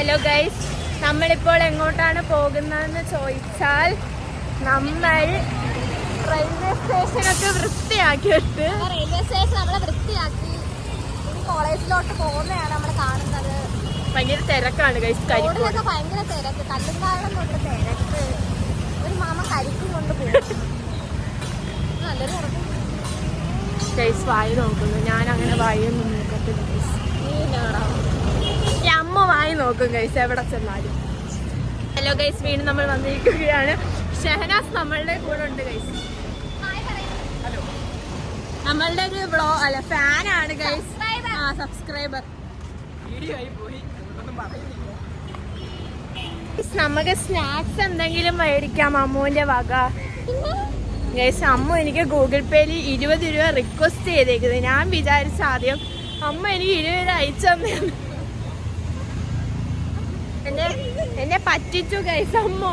Hello guys, നമ്മളിപ്പോൾ എങ്ങോട്ടാണ് പോകുന്നതെന്ന് ചോദിച്ചാൽ നമ്മൾ റെയിൽവേ സ്റ്റേഷനൊക്കെ വൃത്തിയാക്കിയിട്ട് റെയിൽവേ സ്റ്റേഷൻ നമ്മളെ വൃത്തിയാക്കി ഇനി കോളേജിലോട്ട് പോകുന്നതാണ് നമ്മൾ കാണുന്നത്. ഭയങ്കര തിരക്കാണ് ഗൈസ്. റോഡിലൊക്കെ ഭയങ്കര തിരക്ക്, കല്ലുംകാലം കൊണ്ട് തിരക്ക്. ഒരു മാമ കരിക്കും കൊണ്ട് പോകും. നല്ലൊരു ഉറപ്പ് ഗൈസ് വായി നോക്കുന്നു. ഞാൻ അങ്ങനെ വായൊന്നും നോക്കത്തില്ല ഗൈസ്. ഈ അമ്മ വായി നോക്കും ഗൈസ് എവിടെ ചെന്നാലും. ഹലോ ഗൈസ്, വീണ്ടും നമ്മൾ വന്നിരിക്കുകയാണ്. ഷഹനാസ് നമ്മളുടെ കൂടെ ഉണ്ട് ഗൈസ്. നമ്മളുടെ ഒരു ഫാനാണ് ഗൈസ്. സബ്സ്ക്രൈബർ. നമുക്ക് സ്നാക്സ് എന്തെങ്കിലും മേടിക്കാം അമ്മുവിന്റെ വക ഗൈസ്. അമ്മു എനിക്ക് ഗൂഗിൾ പേയിൽ 20 രൂപ റിക്വസ്റ്റ് ചെയ്തേക്കുന്നത്. ഞാൻ വിചാരിച്ച ആദ്യം അമ്മ എനിക്ക് 20 രൂപ അയച്ചു തന്നെയാണ്. എന്നെ പറ്റിച്ചു ഗൈസ് അമ്മ.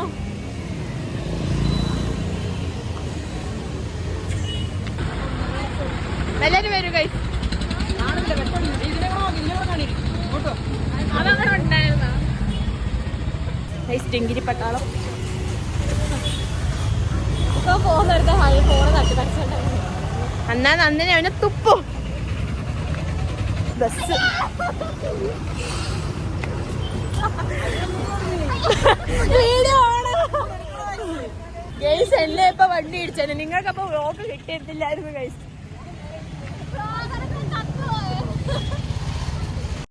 എല്ലാരും വരൂ ഗൈസ്. അതങ്ങനെ ഉണ്ടായിരുന്ന ഗൈസ് ഡിങ്കിരി പട്ടാളം. ഇപ്പൊ പോകുന്നെടുത്ത് ഫോണ് തട്ടി പഠിച്ചിട്ടുണ്ടായിരുന്നു. എന്നാ നന്ദിനി അവനെ തുപ്പും. ബസ് ഗൈസ് എന്നെ ഇപ്പൊ വണ്ടി ഇടിച്ചു. നിങ്ങൾക്ക് അപ്പൊ വ്ലോഗ് കിട്ടിയിട്ടില്ലായിരുന്നു ഗൈസ്.